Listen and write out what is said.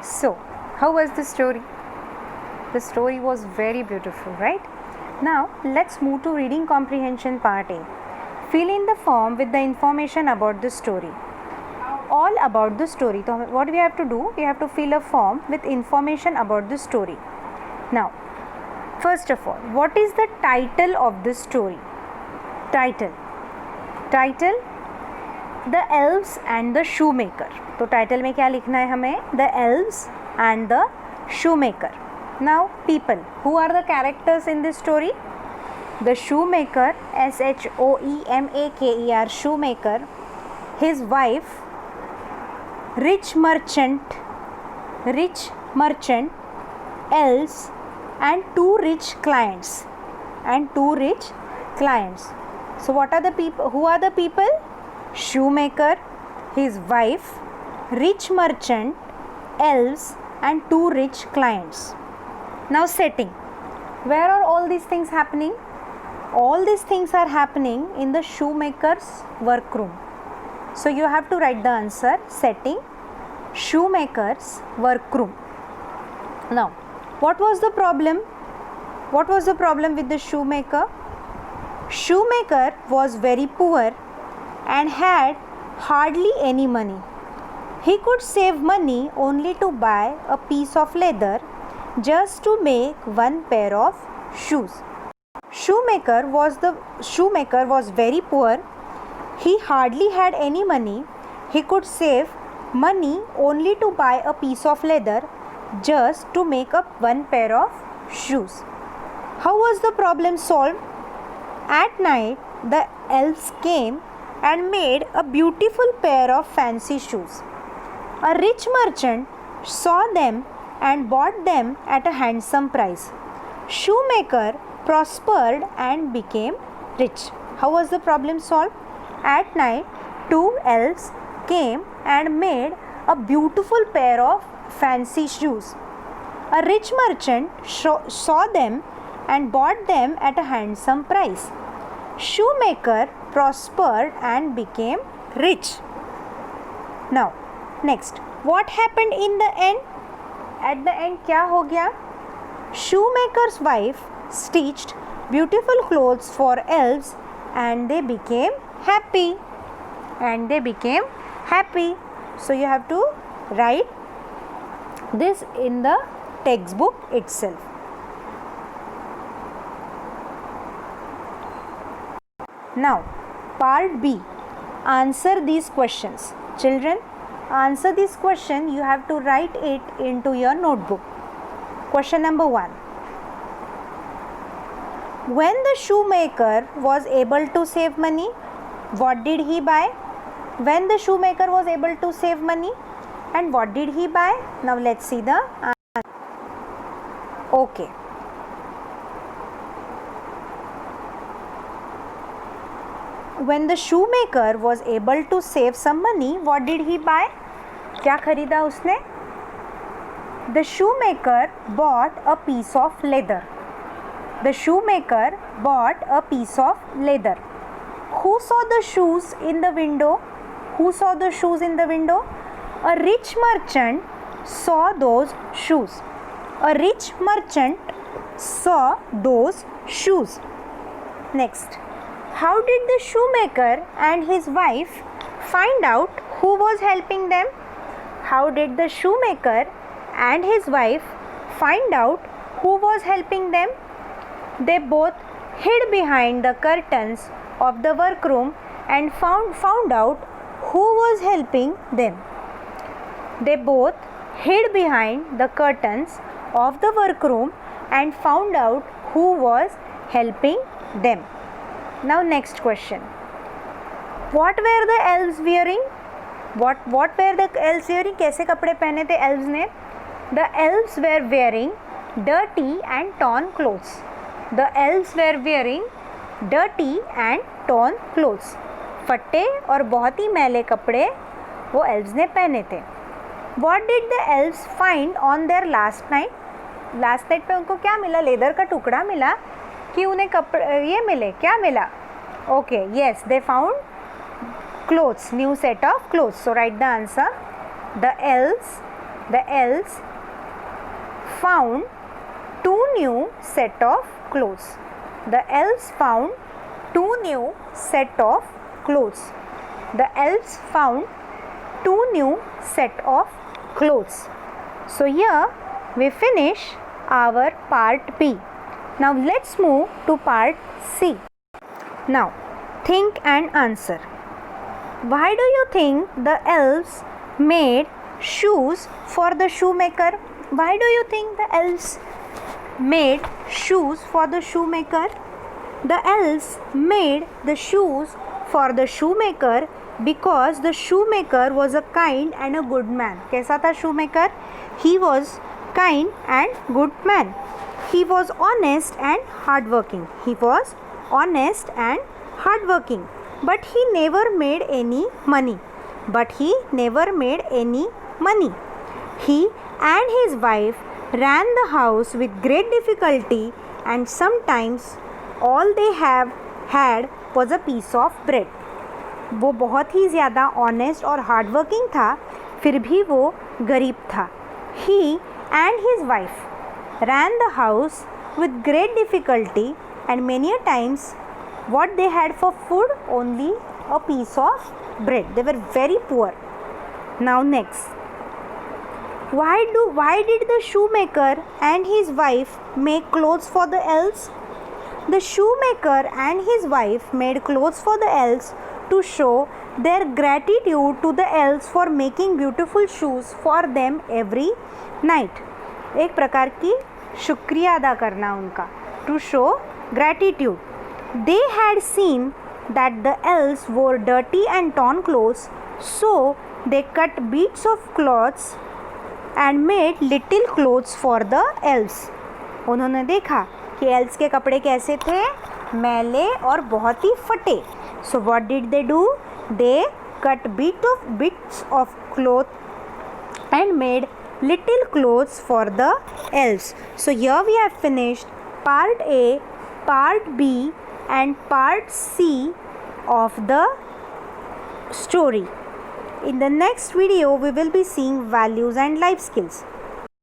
So, how was the story? The story was very beautiful, right? Now, let's move to reading comprehension part A. Fill in the form with the information about the story. All about the story. So, what we have to do? We have to fill a form with information about the story. Now, first of all, what is the title of the story? Title. The Elves and the Shoemaker. तो title में क्या लिखना है हमें? The Elves and the Shoemaker. Now, people. Who are the characters in this story? The shoemaker, shoemaker, shoemaker, his wife, rich merchant, elves, and two rich clients. So, what are the people? Who are the people? Shoemaker, his wife, rich merchant, elves, and two rich clients. Now, setting. Where are all these things happening? All these things are happening in the shoemaker's workroom. So, you have to write the answer. Setting, shoemaker's workroom. Now, what was the problem? What was the problem with the shoemaker? Shoemaker was very poor and had hardly any money. He could save money only to buy a piece of leather just to make one pair of shoes. Shoemaker was very poor. He hardly had any money. He could save money only to buy a piece of leather just to make up one pair of shoes. How was the problem solved? At night, the elves came and made a beautiful pair of fancy shoes. A rich merchant saw them and bought them at a handsome price. Shoemaker prospered and became rich. How was the problem solved? At night, two elves came and made a beautiful pair of fancy shoes. A rich merchant saw them and bought them at a handsome price. Shoemaker prospered and became rich. Now, next, what happened in the end? At the end, क्या हो गया? Shoemaker's wife stitched beautiful clothes for elves and they became happy. So, you have to write this in the textbook itself. Now, part B. Answer these questions. Children, answer this question. You have to write it into your notebook. Question number 1. When the shoemaker was able to save money, what did he buy? When the shoemaker was able to save money, and what did he buy? Now, let's see the answer. Okay. When the shoemaker was able to save some money, what did he buy? क्या खरीदा उसने? The shoemaker bought a piece of leather. The shoemaker bought a piece of leather. Who saw the shoes in the window? Who saw the shoes in the window? A rich merchant saw those shoes. A rich merchant saw those shoes. Next. How did the shoemaker and his wife find out who was helping them? How did the shoemaker and his wife find out who was helping them? They both hid behind the curtains of the workroom and found out who was helping them. They both hid behind the curtains of the workroom and found out who was helping them. Now, next question. What were the elves wearing? What were the elves wearing? कैसे कपड़े पहने थे elves ने? The elves were wearing dirty and torn clothes. The elves were wearing dirty and torn clothes. फट्टे और बहुत ही मैले कपड़े वो elves ने पहने थे. What did the elves find on their last night? Last night पे उनको क्या मिला? लेदर का टुकड़ा मिला कि उन्हें कपड़े ये मिले, क्या मिला? Okay, yes, they found clothes, new set of clothes. So, write the answer. The elves The elves found 2 new set of clothes. The elves found 2 new set of clothes. The elves found 2 new set of clothes. So here we finish our part B. Now let's move to part C. Now think and answer. Why do you think the elves made shoes for the shoemaker? Why do you think the elves made shoes for the shoemaker? The elves made the shoes for the shoemaker because the shoemaker was a kind and a good man. कैसा था shoemaker? He was kind and good man. He was honest and hardworking. He was honest and hardworking. But he never made any money. He and his wife ran the house with great difficulty, and sometimes all they had was a piece of bread. वो बहुत ही ज़्यादा honest और hardworking था, फिर भी वो गरीब था. He and his wife ran the house with great difficulty, and many a times what they had for food, only a piece of bread. They were very poor. Now next, why did the shoemaker and his wife make clothes for the elves? The shoemaker and his wife made clothes for the elves to show their gratitude to the elves for making beautiful shoes for them every night. एक प्रकार की शुक्रिया अदा करना उनका. To show gratitude. They had seen that the elves wore dirty and torn clothes, so they cut bits of cloths and made little clothes for the elves. उन्होंने देखा कि elves के कपड़े कैसे थे, मैले और बहुत ही फटे. So what did they do? They cut bits of cloth and made little clothes for the elves. So here we have finished part A, part B and part C of the story. In the next video we will be seeing values and life skills.